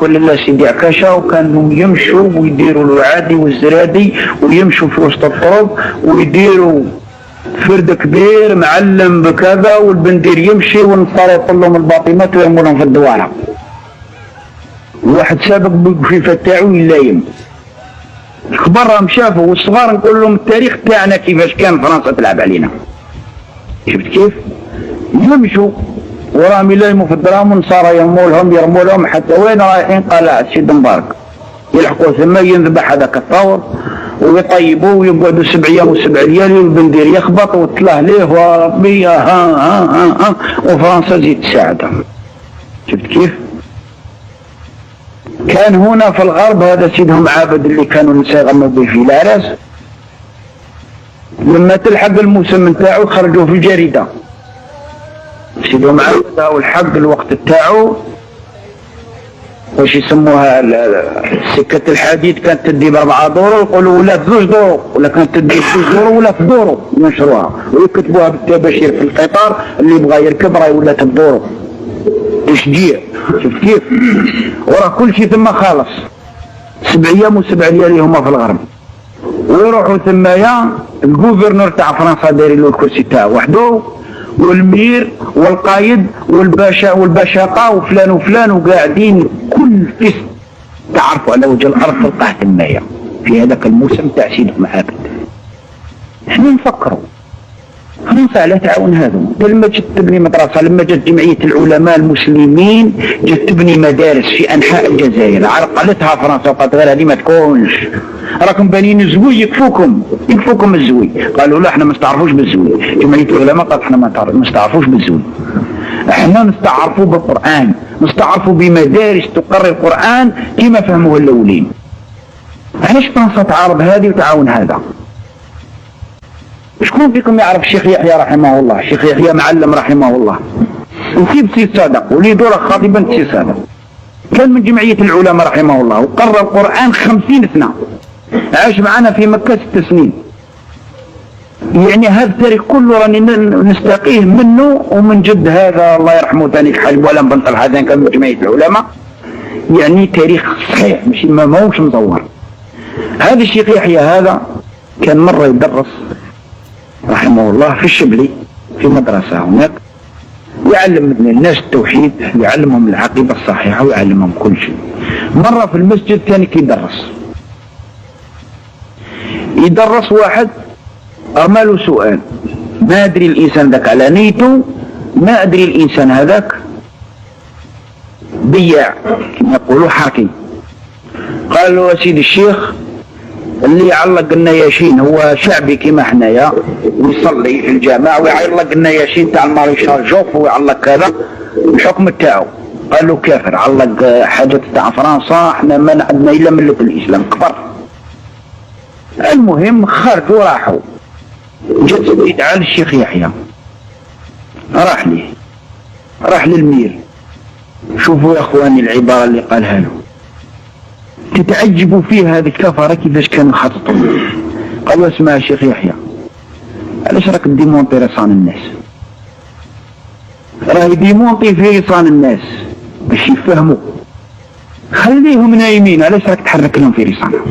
كل الله سيدي عكاشة، وكانوا يمشوا ويديروا العادي والزرادي ويمشوا في وسط الطرق ويديروا فرد كبير معلم بكذا، والبندير يمشي والنصارى يقول لهم الباطمات ويرموا لهم في الدوارة. واحد سابق بالفيفا تاعو يلايم. الكبار راهم شافوا والصغار نقول لهم التاريخ تاعنا كيفاش كان فرنسا تلعب علينا. شفت كيف؟ يمشوا وراهم يلايموا في الدراهم والنصارى يرموا لهم حتى وين رايحين؟ قال سيد مبارك يلحقوا ثم ينذبح هذاك الثور ويطيبوه ويقعدوا 7 ايام و7 ليالي والبندير يخبط وتلاه ليه وربي ها وفرنسا زيد تساعدهم. شفت كيف؟ كان هنا في الغرب هذا سيدهم عابد اللي كانوا النساء يغنوا به في العراس، لما تلحق الموسم نتاعو خرجوا في الجريده سيدهم عابد والحق الوقت تاعو واش يسموها سكة الحديد كانت تدي ب4 دورو يقولوا ولا 2 دورو، ولا كانت تدي 2 دورو ولا 1 دورو ينشروها ويكتبوها بالتباشير في القطار اللي يبغى يركب راهي ولات بدورو تشجيع. شفت كيف؟ وراه كل شيء ثم خالص 7 ايام و7 ليالي هما في الغرب، ويروحوا ثمايا الجوفرنور تاع فرنسا دايرين له الكرسي تاعو وحده والمير والقايد والباشا والباشاقه وفلان وفلان وقاعدين كل فيس تعرفوا على وجه الارض تلقاه ثمايا في هذاك الموسم تاع سيدهم عابد. احنا نفكروا فرنسا على تعاون هذا. لما جت تبني مدرسه، لما جت جمعيه العلماء المسلمين جت تبني مدارس في انحاء الجزائر، عرقلتها فرنسا وقالت غير هذه ما تكونش، راكم بانين الزوي يكفوكم الزوي. قالوا لا احنا ما نستعرفوش بالزوي. جمعيه العلماء قالت احنا ما نستعرفوش بالزوي، احنا نستعرفوا بالقران، نستعرفوا بمدارس تقرر القران كما فهموه الاولين. علاش فرنسا تعارض هذه وتعاون هذا؟ شكون فيكم يعرف الشيخ يحيى رحمه الله؟ الشيخ يحيى معلم رحمه الله وكيف سي صادق وليدو راه خاطبا سي صادق، كان من جمعية العلماء رحمه الله وقرر القرآن 50 سنة، عاش معنا في مكة 6 سنين. يعني هذا التاريخ كله راني نستقيه منه ومن جد هذا الله يرحمه ثاني الحاج ولا بن هذا كان من جمعية العلماء. يعني تاريخ صحيح مش ما هوش مزور. هذا الشيخ يحيى هذا كان مرة يدرس رحمه الله في الشبلي في مدرسة هناك، يعلم الناس التوحيد ويعلمهم العقيدة الصحيحة ويعلمهم كل شيء. مرة في المسجد كان يدرس واحد أرماله سؤال، ما أدري الإنسان ذاك على نيته، ما أدري الإنسان هذاك بياع كما يقولوا حركي. قال له يا سيدي الشيخ اللي يعلق النياشين هو شعبي كما حنايا ويصلي في الجامع ويعلق النياشين تاع الماريشال جوف ويعلق كذا، الحكم تاعو؟ قال له كافر، علق حاجة تاع فرنسا احنا ما عندنا الا ملة الاسلام كفر. المهم خرجوا راحوا، جت استدعاء للشيخ يحيى، راح للمير. شوفوا يا اخواني العبارة اللي قالها له تتعجبوا فيها هذه الكفرة كيفاش كانوا خططوا. قالوا اسمع الشيخ يحيى، علاش راك ديمونطي رصان الناس؟ راه ديمونطي في رصان الناس باش يفهموا، خليهم نايمين، علاش راك تحرك لهم في رصانهم؟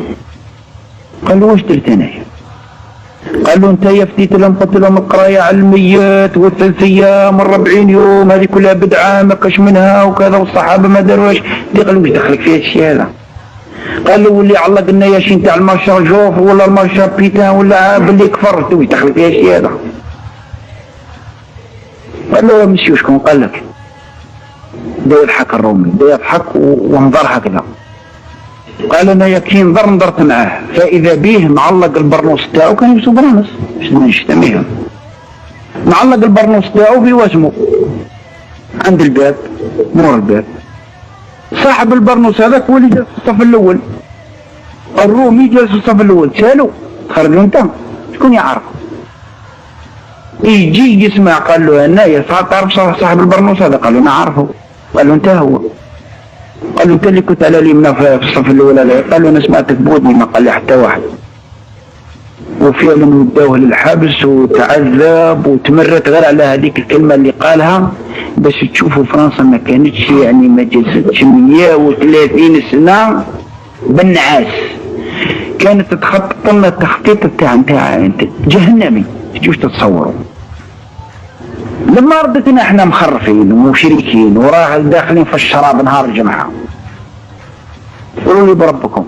قال له واش درت انايا؟ قال له انت يفتيت لهم قلت لهم القرايه على الميت و3 ايام و40 يوم هذه كلها بدعه ما كاش منها وكذا والصحابه ما داروش. قال له واش دخلك في هذا الشيء هذا؟ قال له واللي علق النياشين تاع المارشال جوف ولا المارشال بيتان ولا باللي كفرت ويدخل فيها الشيء هذا. قال له يا مسيو شكون قال لك؟ بدا يضحك الرومي، بدا يضحك ونظر هكذا. قال انا كي نظرت معاه فاذا به معلق البرنوس تاعو، كان يلبسو برانس باش نشتميهم، معلق البرنوس تاعو في وجمه عند الباب مور الباب. صاحب البرنوس هذاك هو اللي جالس في الصف الاول، الرومي جالس في الصف الاول، سالو خرجوا انت شكون يعرف؟ يجي يسمع. قال له انايا تعرف صاحب البرنوس هذا؟ قال له انا عارفه. قال له انت هو؟ قال له انت اللي كنت على اليمنى في الصف الاول هذا؟ قال له انا سمعتك بودني ما قال لي حتى واحد. وفعلا وداوه للحبس وتعذب وتمرت غير على هذيك الكلمة اللي قالها. باش تشوفوا فرنسا ما كانتش يعني ما جلستش 130 سنة بالنعاس، كانت تخطط لنا التخطيط بتاع جهنمي تجوش تتصوروا. لما ردتنا احنا مخرفين ومشركين وراه داخلين في الشراب نهار الجمعة، قولوا لي بربكم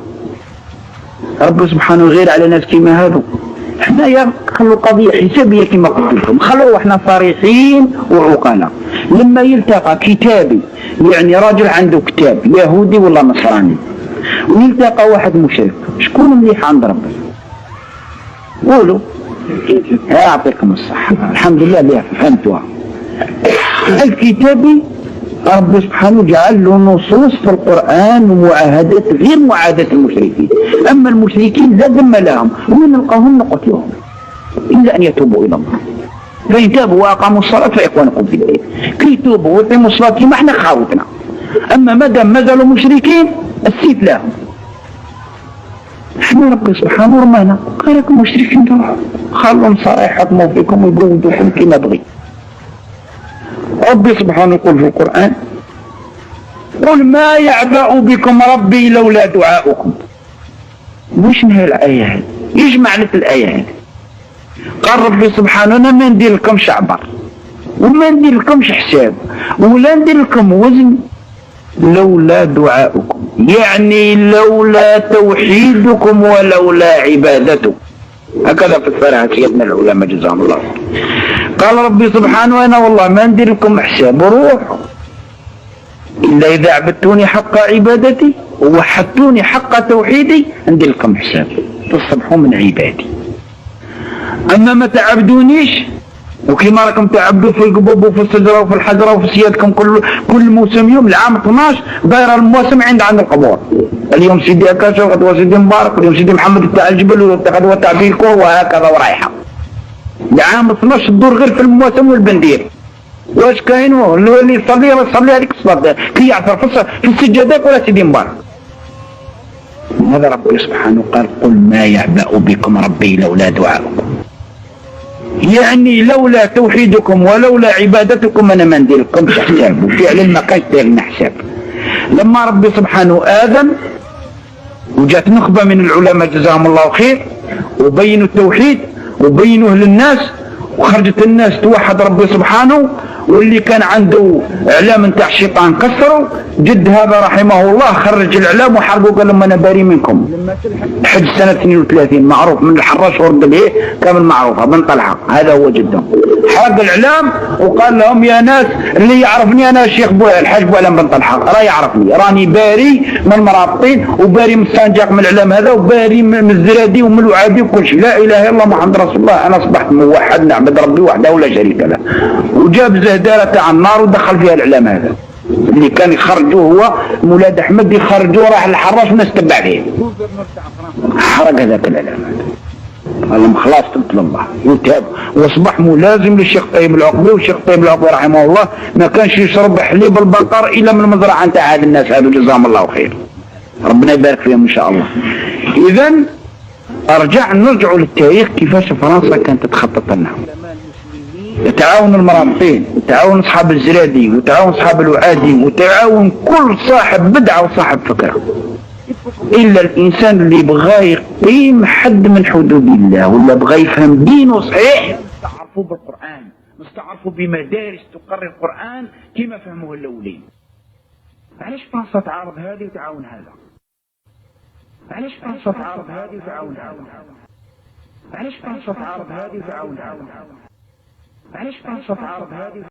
رب سبحانه غير على ناس كيما هذو. احنا يا خلوا قضية حسابية كما قلت لكم، خلوا احنا صريحين وعقلاء. لما يلتقى كتابي يعني راجل عنده كتاب يهودي ولا نصراني ويلتقى واحد مشرك، شكون مليح عند ربي؟ قولوا يعطيكم الصحة. الحمد لله اللي فهمتوها. الكتابي رب سبحانه جعل له نصوص في القرآن ومعاهدات غير معاهدة المشركين، أما المشركين لا ذم لهم ومن نلقاهم نقتلهم إلا أن يتوبوا إلى الله. فإن تابوا وأقاموا الصلاة فإخوانكم في الدين، كي يتوبوا ويقيموا الصلاة كما احنا خاوتنا. أما ما دام ما زالوا مشركين السيف لهم. احنا رب سبحانه رمانا قال لكم مشركين روحوا خلوا صراحة يحكموا فيكم ويقودوكم كما بغي. رب سبحانه يقول في القرآن قل ما يعبأ بكم ربي لولا دعاؤكم. وش هي الآية هذه؟ ايش معنى الآية هذه؟ قال ربي سبحانه انا ما ندير لكم شعبر وما ندير لكم حساب ولا ندير لكم وزن لولا دعاؤكم، يعني لولا توحيدكم ولولا عبادتكم. هكذا فسرها سيدنا العلماء جزاهم الله. قال ربي سبحانه انا والله ما ندير لكم حساب وروحوا الا اذا عبدتوني حق عبادتي ووحدتوني حق توحيدي ندير لكم حساب تصبحوا من عبادي. اما ما تعبدونيش وكما راكم تعبدوا في القبوب وفي الشجره وفي الحجره وفي سيادكم كل موسم يوم العام 12 دايره المواسم عند القبور. اليوم سيدي اكاشا وغدوه سيدي مبارك واليوم سيدي محمد تاع الجبل وغدوه تاع بيلكو وهكذا ورايحه. العام 12 تدور غير في المواسم والبندير. واش كاين اللي يصلي هذيك الصلاه كي يعثر في السجادات ولا سيدي مبارك. هذا ربي سبحانه قال قل ما يعبأ بكم ربي لولا دعاؤكم، يعني لولا توحيدكم ولولا عبادتكم انا ما ندير لكمش حساب. وفعلا ما كانش داير لنا حساب. لما ربي سبحانه آذن وجات نخبة من العلماء جزاهم الله خير وبينوا التوحيد وبينوه للناس وخرجت الناس توحد ربي سبحانه، واللي كان عنده اعلام نتاع الشيطان كسروا. جد هذا رحمه الله خرج الاعلام وحرقوا قال لهم انا بريء منكم. حج سنة 32 معروف من الحراش ورد به كامل معروفة بن طلحة، هذا هو جدهم. حرق الاعلام وقال لهم يا ناس اللي يعرفني انا الشيخ الحاج بوعلم بن طلحة راه يعرفني، راني باري من المرابطين وباري من السنجاق من الاعلام هذا وباري من الزرادي ومن الوعابي وكل شيء. لا اله الا الله محمد رسول الله، انا اصبحت موحد نعبد ربي وحده ولا شريك له. وجاب زهدارة تاع النار ودخل فيها الاعلام هذا اللي كان يخرجوه هو مولاد احمد، يخرجوه راح للحراش والناس تبع فيه حرق هذاك الاعلام هذا. قال لهم خلاص تبت الله وتاب واصبح ملازم للشيخ طيب العقبي. والشيخ طيب العقبي رحمه الله ما كانش يشرب حليب البقر الا من المزرعه نتاع هذا الناس هذو جزاهم الله خير، ربنا يبارك فيهم ان شاء الله. اذا نرجعوا للتاريخ كيفاش فرنسا كانت تخطط لنا. يتعاون المرابطين وتعاون اصحاب الزرادي وتعاون اصحاب الوعادي وتعاون كل صاحب بدعه وصاحب فكره، الا الانسان اللي بغى يقيم حد من حدود الله ولا بغى يفهم دينه صحيح مستعرفوا بالقران، مستعرفوا بمدارس تقرر القران كما فهموه الاولين. علاش فرنسا تعارض هذه وتعاون هذا؟ علاش فرنسا تعارض هذه وتعاون هذا؟ علاش فرنسا تعارض هذه وتعاون هذا؟ علاش فرنسا تعارض هذه